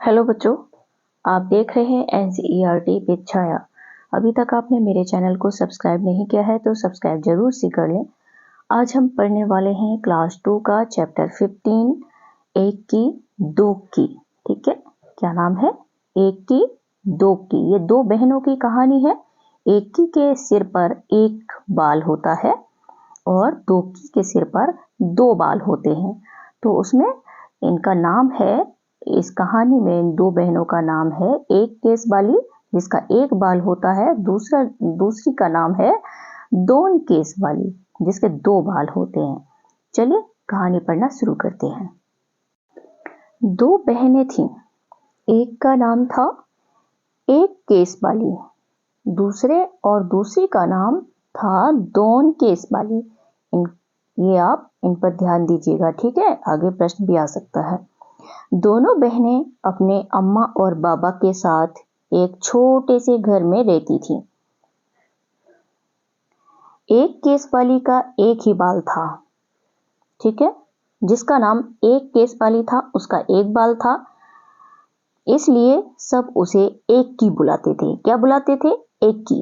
Hello बच्चों, आप देख रहे हैं NCERT विद छाया। अभी तक आपने मेरे चैनल को सब्सक्राइब नहीं किया है तो सब्सक्राइब जरूर से कर लें। आज हम पढ़ने वाले हैं क्लास 2 का चैप्टर 15, एक की दो की। ठीक है, क्या नाम है? एक की दो की। ये दो बहनों की कहानी है। एक की के सिर पर एक बाल होता है और दो की के सिर पर दो बाल होते हैं। तो उसमें इनका नाम है, इस कहानी में इन दो बहनों का नाम है एक केस वाली जिसका एक बाल होता है, दूसरी का नाम है दोन केस वाली जिसके दो बाल होते हैं। चलिए कहानी पढ़ना शुरू करते हैं। दो बहनें थीं। एक का नाम था एक केस वाली, दूसरी का नाम था दोन केस वाली। ये आप इन पर ध्यान दीजिएगा, ठीक है? आगे प्रश्न भी आ सकता है। दोनों बहनें अपने अम्मा और बाबा के साथ एक छोटे से घर में रहती थीं। एक केस वाली का एक ही बाल था, ठीक है? जिसका नाम एक केस वाली था उसका एक बाल था, इसलिए सब उसे एक की बुलाते थे। क्या बुलाते थे? एक की।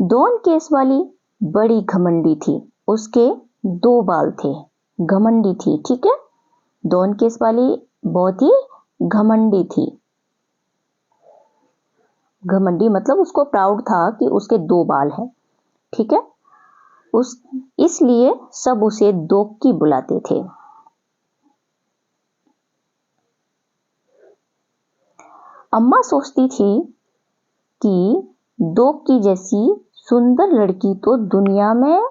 दोन केस वाली बड़ी घमंडी थी, उसके दो बाल थे। घमंडी थी, ठीक है? दोन केस वाली बहुत ही घमंडी थी। घमंडी मतलब उसको प्राउड था कि उसके दो बाल हैं, ठीक है? इसलिए सब उसे दोक्की बुलाते थे। अम्मा सोचती थी कि दोक्की जैसी सुंदर लड़की तो दुनिया में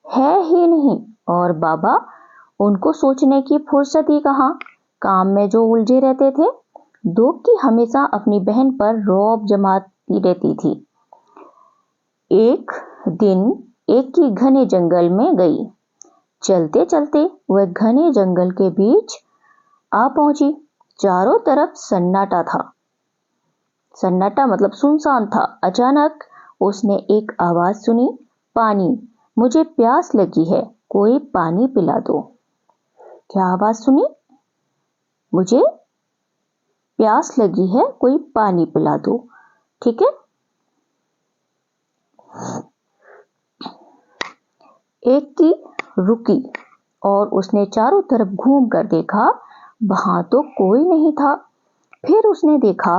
है ही नहीं, और बाबा उनको सोचने की फुर्सत ही कहाँ, काम में जो उलझे रहते थे। दोक्की हमेशा अपनी बहन पर रौब जमाती रहती थी। एक दिन एक की घने जंगल में गई। चलते चलते वह घने जंगल के बीच आ पहुंची। चारों तरफ सन्नाटा था। सन्नाटा मतलब सुनसान था। अचानक उसने एक आवाज सुनी, पानी, मुझे प्यास लगी है, कोई पानी पिला दो। क्या आवाज सुनी? मुझे प्यास लगी है, कोई पानी पिला दो, ठीक है? एक की रुकी और उसने चारों तरफ घूम कर देखा, वहां तो कोई नहीं था। फिर उसने देखा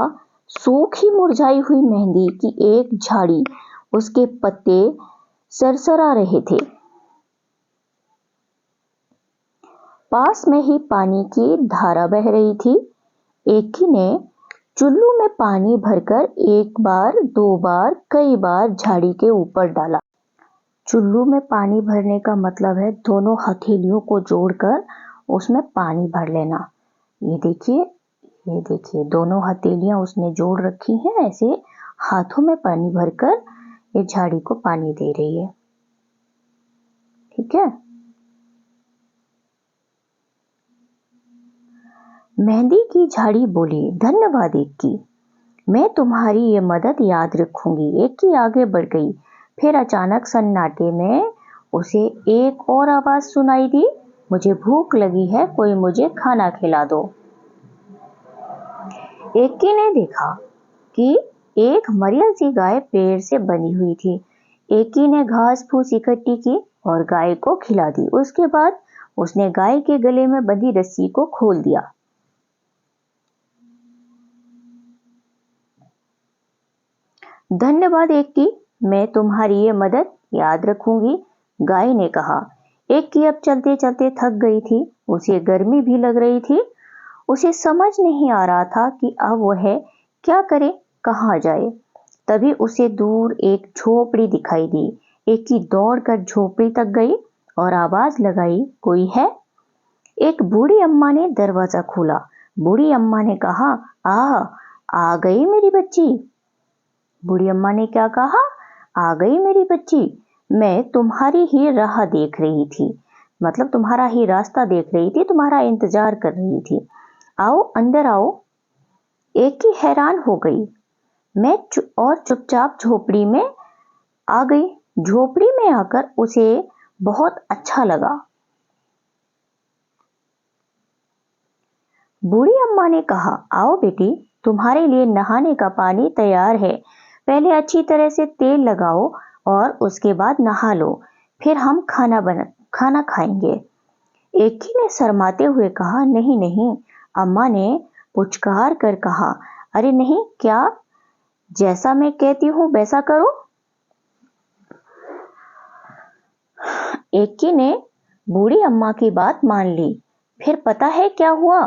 सूखी मुरझाई हुई मेहंदी की एक झाड़ी, उसके पत्ते सरसरा रहे थे। पास में ही पानी की धारा बह रही थी। एकी ने चुल्लू में पानी भरकर एक बार, दो बार, कई बार झाड़ी के ऊपर डाला। चुल्लू में पानी भरने का मतलब है दोनों हथेलियों को जोड़कर उसमें पानी भर लेना। ये देखिए दोनों हथेलियां उसने जोड़ रखी हैं, ऐसे हाथों में पानी भरकर ये झाड़ी को पानी दे रही है, ठीक है? मेहंदी की झाड़ी बोली, धन्यवाद एक की, मैं तुम्हारी ये मदद याद रखूंगी। एक की आगे बढ़ गई। फिर अचानक सन्नाटे में उसे एक और आवाज सुनाई दी, मुझे भूख लगी है, कोई मुझे खाना खिला दो। एक की ने देखा कि एक मरियल सी गाय पेड़ से बनी हुई थी। एक की ने घास फूस इकट्ठी की और गाय को खिला दी। उसके बाद उसने गाय के गले में बंधी रस्सी को खोल दिया। धन्यवाद एक की, मैं तुम्हारी ये मदद याद रखूंगी, गाय ने कहा। एक की अब चलते चलते थक गई थी, उसे गर्मी भी लग रही थी। उसे समझ नहीं आ रहा था कि अब वह क्या करे, कहाँ जाए। तभी उसे दूर एक झोपड़ी दिखाई दी। एक की दौड़कर झोपड़ी तक गई और आवाज लगाई, कोई है? एक बूढ़ी अम्मा ने दरवाजा खोला। बूढ़ी अम्मा ने कहा, आ गई मेरी बच्ची। बूढ़ी अम्मा ने क्या कहा? आ गई मेरी बच्ची, मैं तुम्हारी ही राह देख रही थी, मतलब तुम्हारा ही रास्ता देख रही थी, तुम्हारा इंतजार कर रही थी। आओ अंदर आओ। एक ही हैरान हो गई। मैं चुपचाप झोपड़ी में आ गई। झोपड़ी में आकर उसे बहुत अच्छा लगा। बूढ़ी अम्मा ने कहा, आओ बेटी, तुम्हारे लिए नहाने का पानी तैयार है। पहले अच्छी तरह से तेल लगाओ और उसके बाद नहा लो, फिर हम खाना खाएंगे। एकी ने शर्माते हुए कहा, नहीं नहीं। अम्मा ने पुचकार कर कहा, अरे नहीं, क्या जैसा मैं कहती हूँ वैसा करो। एकी ने बूढ़ी अम्मा की बात मान ली। फिर पता है क्या हुआ?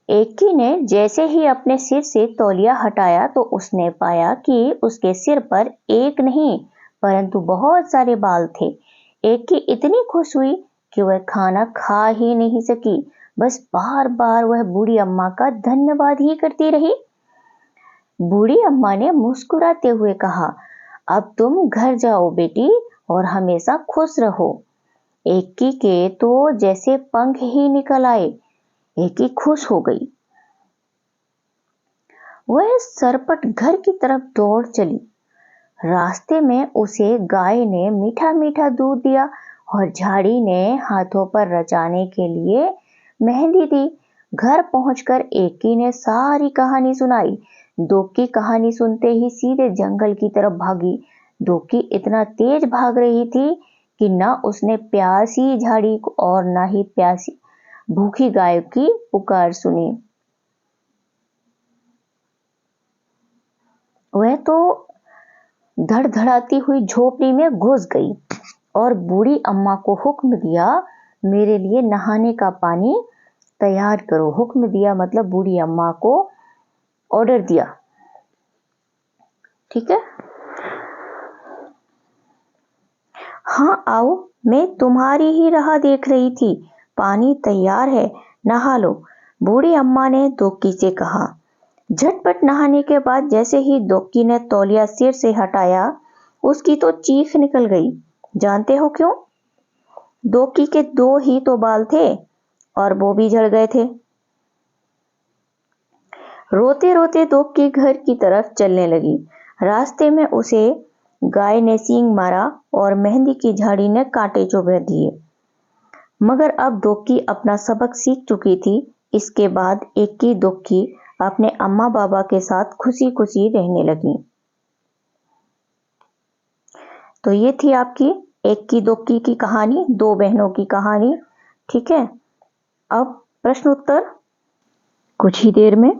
एकी ने जैसे ही अपने सिर से तौलिया हटाया तो उसने पाया कि उसके सिर पर एक नहीं परंतु बहुत सारे बाल थे। एकी इतनी खुश हुई कि वह खाना खा ही नहीं सकी, बस बार बार वह बूढ़ी अम्मा का धन्यवाद ही करती रही। बूढ़ी अम्मा ने मुस्कुराते हुए कहा, अब तुम घर जाओ बेटी और हमेशा खुश रहो। एकी के तो जैसे पंख ही निकल आए। एकी खुश हो गई। वह सरपट घर की तरफ दौड़ चली। रास्ते में उसे गाय ने मीठा मीठा दूध दिया और झाड़ी ने हाथों पर रचाने के लिए मेहंदी दी। घर पहुंचकर एकी ने सारी कहानी सुनाई। दोकी कहानी सुनते ही सीधे जंगल की तरफ भागी। दोकी इतना तेज भाग रही थी कि न उसने प्यासी झाड़ी को और न ही प्यासी भूखी गाय की पुकार सुनी। वह तो धड़धड़ाती हुई झोपड़ी में घुस गई और बूढ़ी अम्मा को हुक्म दिया, मेरे लिए नहाने का पानी तैयार करो। हुक्म दिया मतलब बूढ़ी अम्मा को ऑर्डर दिया। ठीक है, हाँ आओ, मैं तुम्हारी ही राह देख रही थी। पानी तैयार है, नहा लो। बूढ़ी अम्मा ने दोकी से कहा। झटपट नहाने के बाद जैसे ही दोकी ने तौलिया सिर से हटाया, उसकी तो चीख निकल गई। जानते हो क्यों? दोकी के 2 ही तो बाल थे और वो भी झड़ गए थे। रोते रोते दोकी घर की तरफ चलने लगी। रास्ते में उसे गाय ने सींग मारा और मेहंदी की झाड़ी ने कांटे चुभा दिए। मगर अब दोकी अपना सबक सीख चुकी थी। इसके बाद एकी दोकी अपने अम्मा बाबा के साथ खुशी खुशी रहने लगी। तो ये थी आपकी एकी दोकी की कहानी, 2 बहनों की कहानी। ठीक है, अब प्रश्न उत्तर कुछ ही देर में।